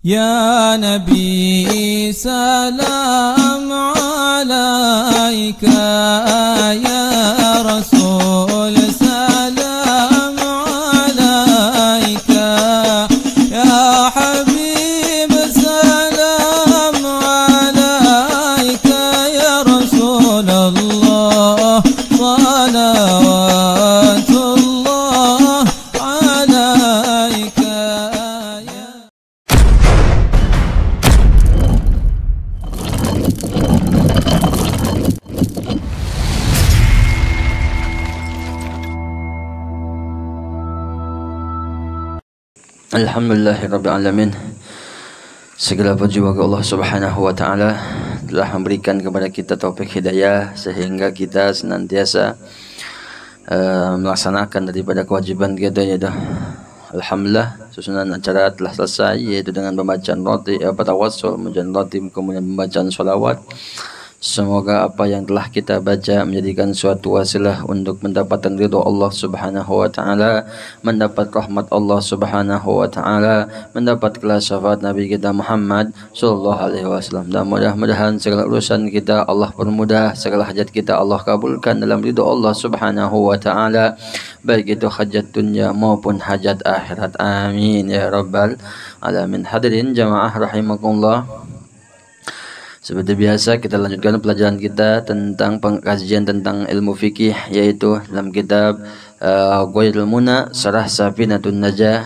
Ya Nabi salam alaika, ya Rasul salam alaika, ya Habib salam alaika, ya Rasulullah salawatullah alaika. Alhamdulillahirabbil alamin. Segala puji bagi Allah Subhanahu wa taala telah memberikan kepada kita taufik hidayah sehingga kita senantiasa melaksanakan daripada kewajiban kita, yaitu alhamdulillah susunan acara telah selesai, yaitu dengan pembacaan roti tawassul, kemudian roti, kemudian pembacaan sholawat. Semoga apa yang telah kita baca menjadikan suatu wasilah untuk mendapatkan ridha Allah Subhanahu wa taala, mendapat rahmat Allah Subhanahu wa taala, mendapat syafaat Nabi kita Muhammad sallallahu alaihi wasallam. Dan mudah-mudahan segala urusan kita Allah permudah, segala hajat kita Allah kabulkan dalam ridha Allah Subhanahu wa taala, baik itu hajat dunia maupun hajat akhirat. Amin ya rabbal alamin. Hadirin jamaah rahimakumullah. Seperti biasa kita lanjutkan pelajaran kita tentang pengkajian tentang ilmu fikih, yaitu dalam kitab Ghairul Muna Syarah Safinatun Najah.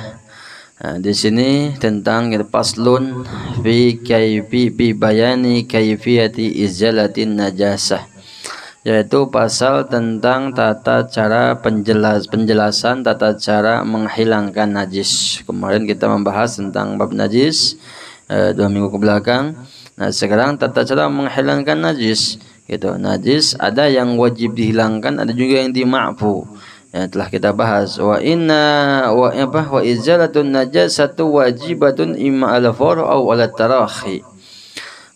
Di sini tentang faslun fi bayani kaifiyati izalatin najasah, yaitu pasal tentang tata cara penjelasan tata cara menghilangkan najis. Kemarin kita membahas tentang bab najis 2 minggu ke belakang. Nah, sekarang tata cara menghilangkan najis. Gitu. Najis ada yang wajib dihilangkan, ada juga yang dima'fu. Ya, telah kita bahas. Wa izalatun najasatu wajibatun imma ala fawr aw ala tarahi.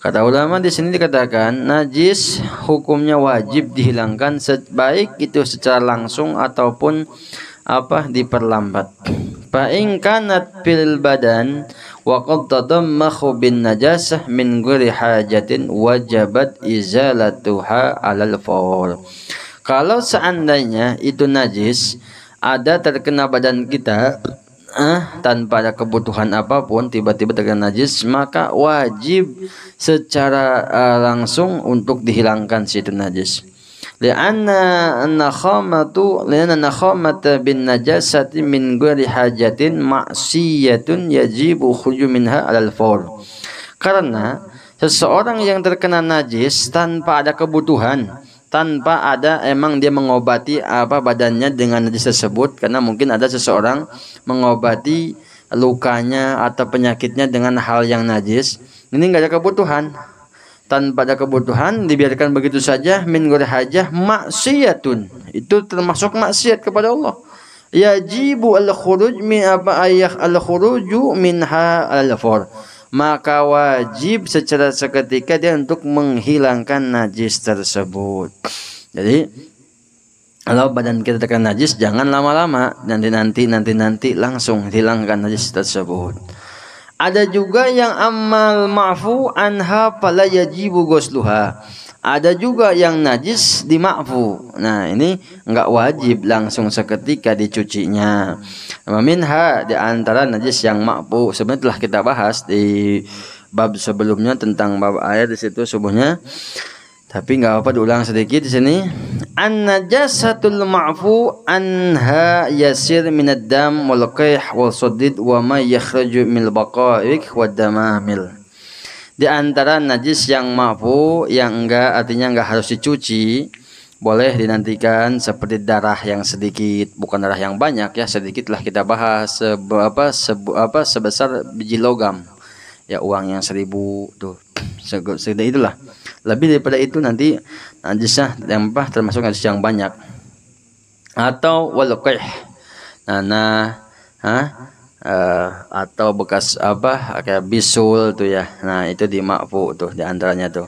Kata ulama di sini dikatakan najis hukumnya wajib dihilangkan, baik itu secara langsung ataupun diperlambat. Fa in kanat fil badan wa qad tadammakhu bin najasah min ghairi hajatin wajabat izalatuha 'alal fawr. Kalau seandainya itu najis ada terkena badan kita tanpa ada kebutuhan apapun, tiba-tiba terkena najis, maka wajib secara langsung untuk dihilangkan situ najis. Lianna nakhamata bin najasati min ghairi hajatin ma'siyatun yajibu khuruju minha 'alal fawr. Karena seseorang yang terkena najis tanpa ada kebutuhan, tanpa ada emang dia mengobati badannya dengan najis tersebut, karena mungkin ada seseorang mengobati lukanya atau penyakitnya dengan hal yang najis, ini enggak ada kebutuhan. Tanpa ada kebutuhan dibiarkan begitu saja, min ghairi hajah maksiyatun, itu termasuk maksiat kepada Allah. Yajibu al-khuruj min al-khuruju minha al-fawr, maka wajib secara seketika dia untuk menghilangkan najis tersebut. Jadi kalau badan kita terkena najis jangan lama-lama, nanti langsung hilangkan najis tersebut. Ada juga yang amal ma'fu anha fala yajibu ghusluha. Ada juga yang najis dima'fu. Nah, ini enggak wajib langsung seketika dicucinya. Minha, di antara najis yang ma'fu, sebenarnya telah kita bahas di bab sebelumnya tentang bab air di situ subuhnya. Tapi enggak apa-apa diulang sedikit di sini. An-najasatul ma'fu anha yasir minad dam wal qayh wal sadid wa ma yakhraju minal baqa'iq wad damamil. Di antara najis yang ma'fu, yang enggak artinya enggak harus dicuci, boleh dinantikan seperti darah yang sedikit, bukan darah yang banyak ya, sedikit lah kita bahas sebesar biji logam. Ya, uang yang 1000 tuh. Segede itulah. Lebih daripada itu nanti najisnya termasuk najis yang banyak. Atau walqih. Atau bekas kayak bisul tuh ya. Nah, itu di ma'fu tuh di antaranya tuh.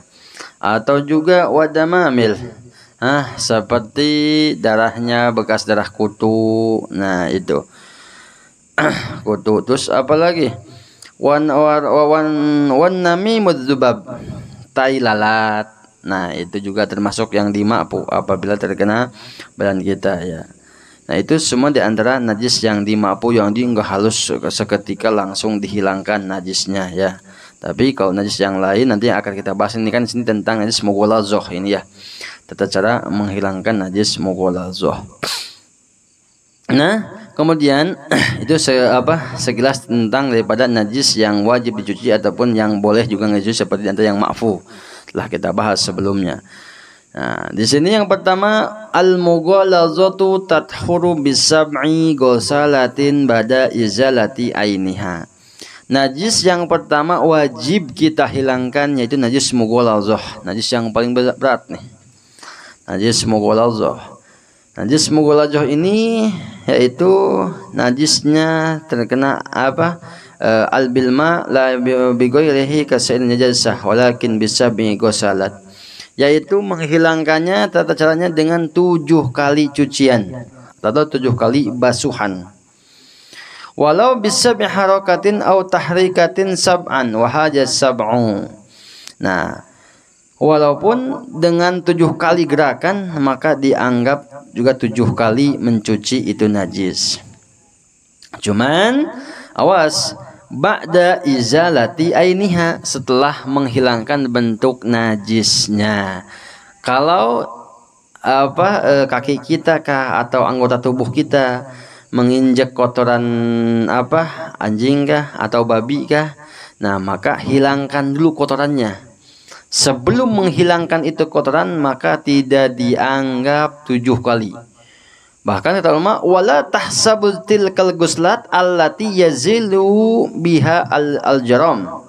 Atau juga wadamamil. Seperti darahnya bekas darah kutu. Nah, itu. Kutu. Terus apa lagi? wan namimud dzubab, tai lalat. Nah, itu juga termasuk yang dimapu apabila terkena badan kita ya. Nah, itu semua di antara najis yang dimapu yang enggak halus seketika langsung dihilangkan najisnya ya. Tapi kalau najis yang lain nanti akan kita bahas, ini kan sini tentang najis mughaladzah ini ya. Tata cara menghilangkan najis mughaladzah. Nah, kemudian itu sekilas tentang daripada najis yang wajib dicuci ataupun yang boleh juga dicuci seperti antara yang ma'fu. Telah kita bahas sebelumnya. Nah, di sini yang pertama al-mughaladzatu tathuru bisab'i ghusalatin ba'da izalati ainiha. Najis yang pertama wajib kita hilangkan yaitu najis mughaladzah, najis yang paling berat nih. Najis mughaladzah. Najis mughaladzah ini yaitu najisnya terkena al-bilma la bighairihi kasa'il najasah walakin bisab'i ghusalat, yaitu menghilangkannya tata caranya dengan 7 kali cucian atau 7 kali basuhan. Walau bisab'i harakatin aw tahrikatin sab'an wa hajas sab'u. Nah, walaupun dengan 7 kali gerakan maka dianggap juga 7 kali mencuci itu najis. Cuman awas, ba'da izalati ainiha, setelah menghilangkan bentuk najisnya. Kalau kaki kita kah atau anggota tubuh kita menginjak kotoran anjing kah atau babi kah, nah maka hilangkan dulu kotorannya. Sebelum menghilangkan itu kotoran maka tidak dianggap 7 kali. Bahkan kata ulama, wala tahsabu tilkal ghuslat allati yazilu biha al-jaram.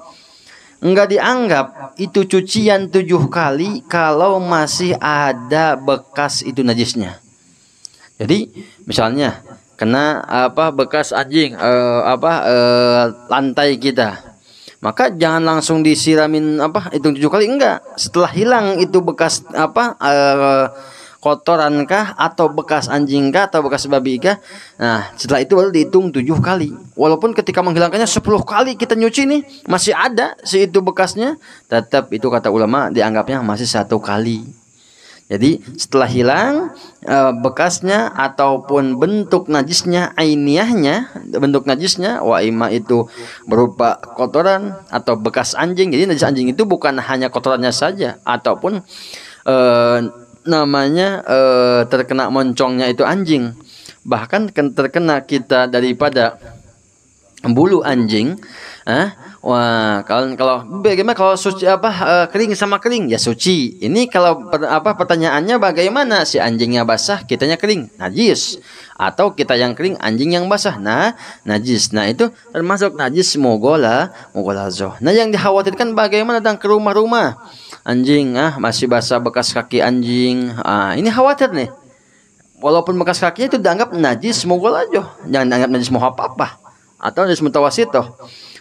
Enggak dianggap itu cucian 7 kali kalau masih ada bekas itu najisnya. Jadi misalnya kena bekas anjing lantai kita, maka jangan langsung disiramin itu 7 kali, enggak. Setelah hilang itu bekas kotoran kah atau bekas anjing kah atau bekas babi kah, nah setelah itu baru dihitung 7 kali. Walaupun ketika menghilangkannya 10 kali kita nyuci nih masih ada si itu bekasnya, tetap itu kata ulama dianggapnya masih 1 kali. Jadi setelah hilang bekasnya ataupun bentuk najisnya, ainiyahnya, bentuk najisnya, wa ima itu berupa kotoran atau bekas anjing. Jadi najis anjing itu bukan hanya kotorannya saja, ataupun terkena moncongnya itu anjing, bahkan terkena kita daripada bulu anjing. Wah, kalau bagaimana kalau suci kering sama kering ya suci. Ini kalau pertanyaannya bagaimana si anjingnya basah, kitanya kering, najis, atau kita yang kering anjing yang basah, nah najis. Nah itu termasuk najis mughaladzah. Nah yang dikhawatirkan bagaimana datang ke rumah-rumah anjing masih basah bekas kaki anjing. Ini khawatir nih. Walaupun bekas kakinya itu dianggap najis mughaladzah, jangan dianggap najis muhaffafah atau najis mutawassithah.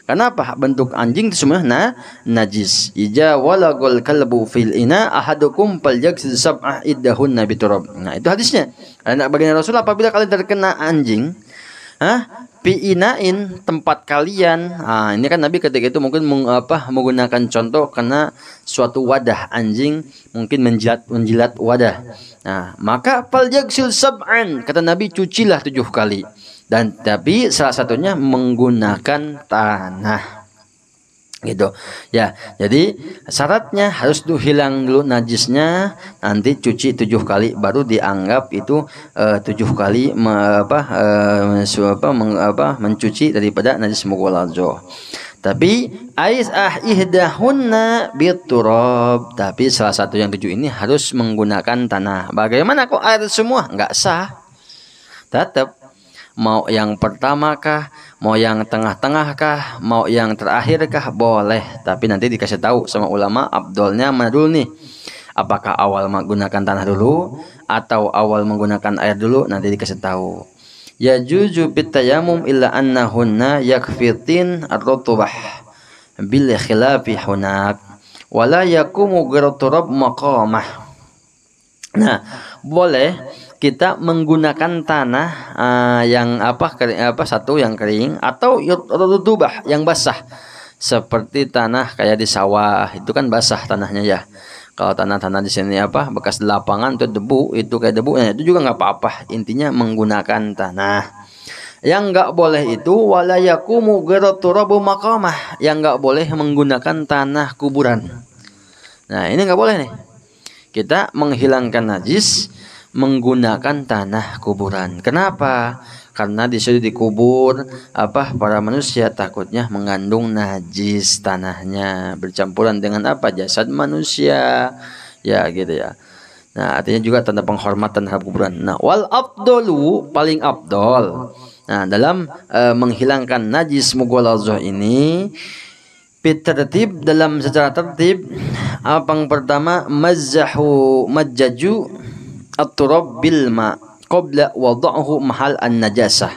Kenapa? Bentuk anjing itu semuanya najis. Ija walagul kalbu fil ina ahadukum falyagsil sab'ah iddahunna biturab. Nah, itu hadisnya. Karena baginda Rasul, apabila kalian terkena anjing, piinain tempat kalian. Ini kan Nabi ketika itu mungkin menggunakan contoh karena suatu wadah anjing mungkin menjilat wadah. Nah, maka falyagsil sab'an, kata Nabi, cucilah 7 kali. Dan tapi salah satunya menggunakan tanah, gitu ya. Jadi syaratnya harus hilang dulu najisnya, nanti cuci 7 kali baru dianggap itu 7 kali mencuci daripada najis mughaladzah. Tapi ihdahunna biturab, tapi salah satu yang 7 ini harus menggunakan tanah. Bagaimana kok air semua? Enggak sah. Tetap mau yang pertama kah, mau yang tengah-tengah kah, mau yang terakhir kah, boleh. Tapi nanti dikasih tahu sama ulama abdolnya mana dulu nih. Apakah awal menggunakan tanah dulu atau awal menggunakan air dulu, nanti dikasih tahu. Yajuzu bitayamum illa annahunna yakfitin ar-rutubah bil khilafi hunak wala yakumu ghairu turab maqamah. Nah, boleh kita menggunakan tanah yang satu yang kering atau rutubah yang basah, seperti tanah kayak di sawah itu kan basah tanahnya ya. Kalau tanah-tanah di sini bekas lapangan itu debu, itu kayak debu, itu juga nggak apa-apa. Intinya menggunakan tanah. Yang nggak boleh itu wala yakumu turabu maqamah, yang nggak boleh menggunakan tanah kuburan. Nah ini nggak boleh nih. Kita menghilangkan najis menggunakan tanah kuburan. Kenapa? Karena di situ dikubur para manusia, takutnya mengandung najis tanahnya, bercampuran dengan jasad manusia, ya gitu ya. Nah artinya juga tanda penghormatan terhadap kuburan. Nah wal afdalu, paling afdol. Nah dalam menghilangkan najis mughaladzah ini tertib, dalam secara tertib. Yang pertama majjaju at-turab bil ma qabla wada'uhu mahal an-najasah.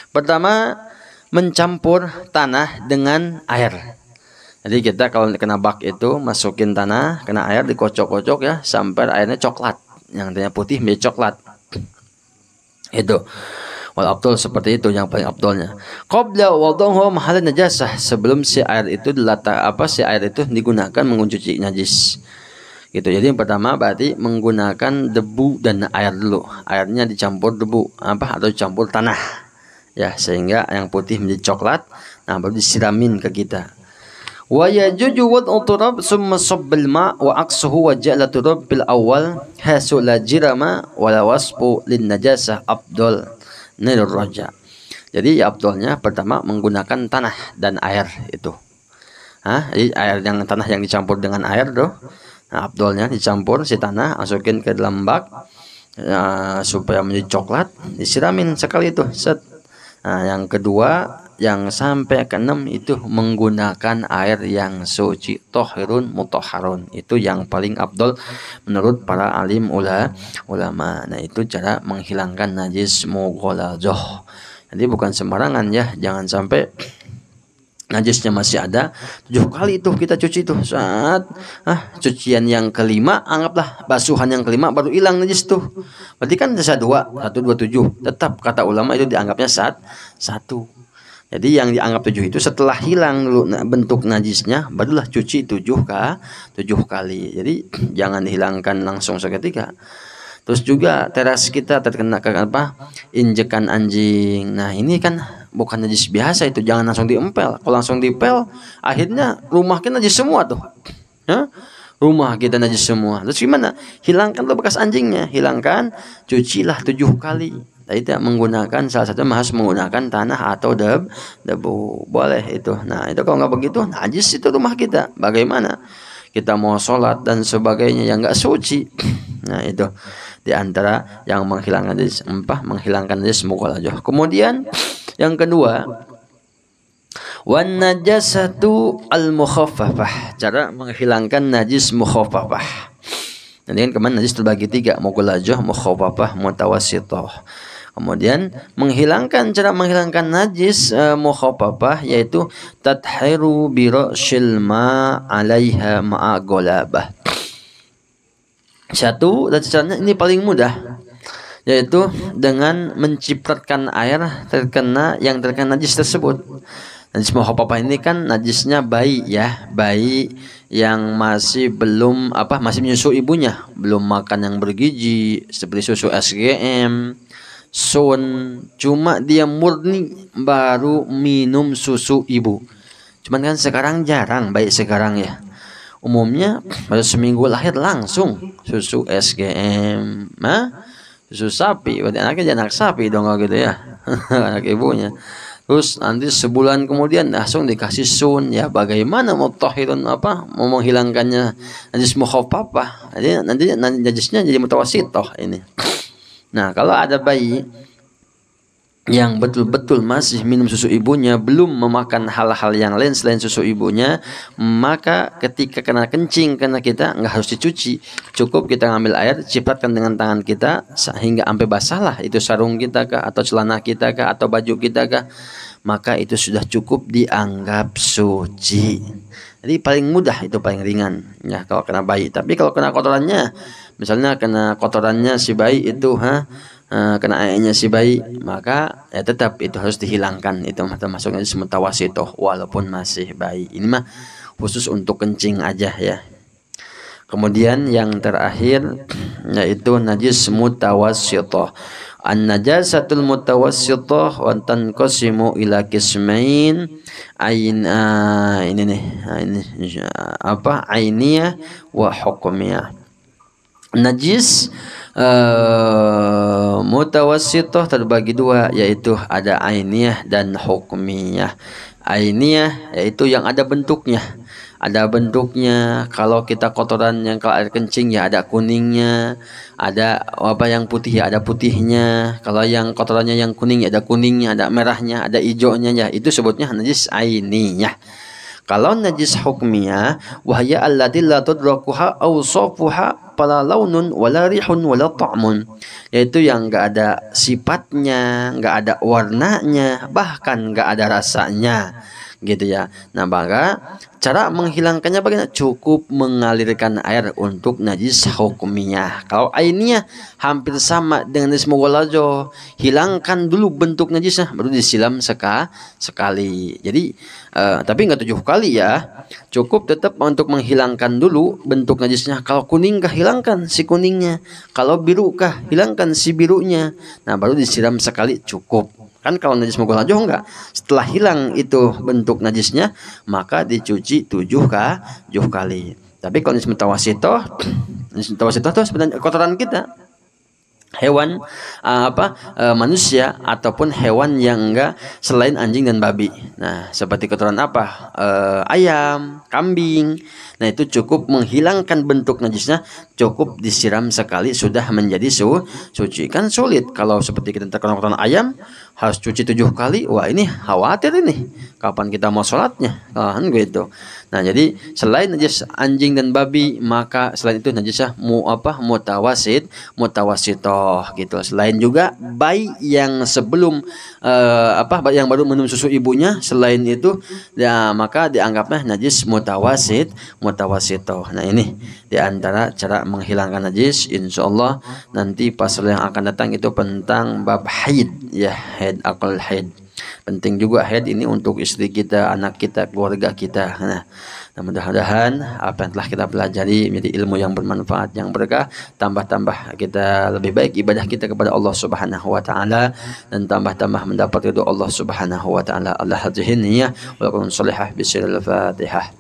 Pertama, mencampur tanah dengan air. Jadi kita kalau kena bak itu masukin tanah, kena air, dikocok-kocok ya sampai airnya coklat, yang tadinya putih menjadi coklat. Itu wal abdul, seperti itu yang paling abdulnya. Qabla wada'uhu mahal an-najasah, sebelum si air itu digunakan mencuci najis. Gitu. Jadi yang pertama berarti menggunakan debu dan air dulu. Airnya dicampur debu atau dicampur tanah. Ya, sehingga yang putih menjadi coklat. Nah, baru disiramin ke kita. Wa yajuju wad'u turab summa sabbil ma' wa aqsuhu wa ja'la turab bil awal hasula jirama wa la wasfu lin najasah afdal nilur raja. Jadi abdulnya pertama menggunakan tanah dan air itu. Jadi tanah yang dicampur dengan air tuh. Nah, abdulnya dicampur si tanah, masukin ke dalam bak supaya menjadi coklat, disiramin sekali itu. Set. Nah, yang kedua, yang sampai ke-6 itu menggunakan air yang suci, tohirun mutahharun. Itu yang paling abdul menurut para alim ulama. Nah, itu cara menghilangkan najis mughaladzah. Jadi bukan sembarangan ya, jangan sampai najisnya masih ada 7 kali itu kita cuci itu. Saat cucian yang kelima, anggaplah basuhan yang kelima baru hilang najis tuh. Berarti kan ada 127. Tetap kata ulama itu dianggapnya 1. Jadi yang dianggap 7 itu setelah hilang dulu bentuk najisnya, barulah cuci 7 kali. Jadi jangan dihilangkan langsung seketika. Terus juga teras kita terkena injekan anjing. Nah ini kan bukan najis biasa itu, jangan langsung diempel. Kalau langsung dipel, akhirnya rumah kita najis semua tuh. Rumah kita najis semua. Terus gimana? Hilangkan tuh bekas anjingnya, hilangkan, cucilah 7 kali. Nah, itu menggunakan salah satu harus menggunakan tanah atau debu. Boleh itu. Nah itu kalau nggak begitu, najis itu rumah kita. Bagaimana? Kita mau sholat dan sebagainya yang nggak suci. Nah itu di antara yang menghilangkan najis mughaladzah. Kemudian yang kedua, wan najasatu al mukhaffafah, cara menghilangkan najis mukhaffafah. Nanti kan kemarin najis terbagi 3, mughaladzah, mukhaffafah, mutawassithah. Kemudian cara menghilangkan najis mukhaffafah yaitu tathiru bi ra'sil ma 'alaiha ma'a ghalabah. Satu, dan caranya ini paling mudah, yaitu dengan mencipratkan air yang terkena najis tersebut. Najis mukhaffafah ini kan najisnya bayi ya, bayi yang masih masih menyusu ibunya, belum makan yang bergizi seperti susu SGM, sun, cuma dia murni baru minum susu ibu. Cuman kan sekarang jarang bayi sekarang ya. Umumnya pada seminggu lahir langsung susu SGM, susu sapi. Berarti anaknya anak sapi dong kalau gitu ya, anak ibunya. Terus nanti sebulan kemudian langsung dikasih sun. Ya bagaimana mutahhirun mau menghilangkannya najis mukhaffafah? Jadi nanti najisnya jadi mutawassithah ini. Nah kalau ada bayi yang betul-betul masih minum susu ibunya, belum memakan hal-hal yang lain selain susu ibunya, maka ketika kena kencing kena kita nggak harus dicuci, cukup kita ngambil air, cipratkan dengan tangan kita sehingga sampai basahlah itu sarung kita kah, atau celana kita kah, atau baju kita kah, maka itu sudah cukup dianggap suci. Jadi paling mudah itu paling ringan ya kalau kena bayi. Tapi kalau kena kotorannya, misalnya kena kotorannya si bayi itu kena airnya si bayi, maka ya tetap itu harus dihilangkan. Itu termasuk najis mutawasitoh walaupun masih bayi. Ini mah khusus untuk kencing aja ya. Kemudian yang terakhir yaitu najis mutawassithah. An-najasatul mutawassithah wa tanqasimu ila qismain ini nih. Ini apa? Ainiyah wa hukmiyah. Najis mutawassithah terbagi dua, yaitu ada ainiyah dan hukmiyah. Ainiyah yaitu yang ada bentuknya. Ada bentuknya, kalau kita kotoran yang kalau air kencing ya ada kuningnya, ada apa yang putih ya ada putihnya. Kalau yang kotorannya yang kuning ya ada kuningnya, ada merahnya, ada hijaunya ya, itu sebutnya najis ainiyah. Kalau najis hukmiyah, wahya allati la tudrakuha awsafuha fala launun wala rihun wala ta'mun, yaitu yang enggak ada sifatnya, enggak ada warnanya, bahkan enggak ada rasanya. Gitu ya. Nah, maka cara menghilangkannya bagaimana? Cukup mengalirkan air untuk najis hukmiyah. Kalau ainiyah hampir sama dengan najis mughalladzah, hilangkan dulu bentuk najisnya baru disiram sekali. Jadi tapi enggak 7 kali ya. Cukup tetap untuk menghilangkan dulu bentuk najisnya. Kalau kuning kah, hilangkan si kuningnya. Kalau biru kah, hilangkan si birunya. Nah, baru disiram sekali cukup. Kan kalau najis mughalladzah enggak. Setelah hilang itu bentuk najisnya, maka dicuci 7 kali. Tapi kalau najis mutawassithah itu sebenarnya kotoran kita. Hewan manusia ataupun hewan yang enggak selain anjing dan babi. Nah, seperti kotoran apa? Ayam, kambing. Nah, itu cukup menghilangkan bentuk najisnya, cukup disiram sekali sudah menjadi suci. Kan sulit kalau seperti kita terkena kotoran ayam harus cuci 7 kali. Wah, ini khawatir ini. Kapan kita mau sholatnya? Kan gitu. Nah, jadi selain najis anjing dan babi, maka selain itu najisnya mutawassithah gitu. Selain juga bayi yang sebelum yang baru minum susu ibunya, selain itu ya maka dianggapnya najis mutawassithah. Nah, ini di antara cara menghilangkan najis. Insyaallah nanti pasal yang akan datang itu tentang bab haid ya, haid akal haid. Penting juga haid ini untuk istri kita, anak kita, keluarga kita. Nah, mudah-mudahan apa yang telah kita pelajari menjadi ilmu yang bermanfaat, yang berkah, tambah-tambah kita lebih baik ibadah kita kepada Allah Subhanahu wa taala, dan tambah-tambah mendapat ridho Allah Subhanahu wa taala. Allah hadihin niyah wa qul salihah bisiril Fatihah.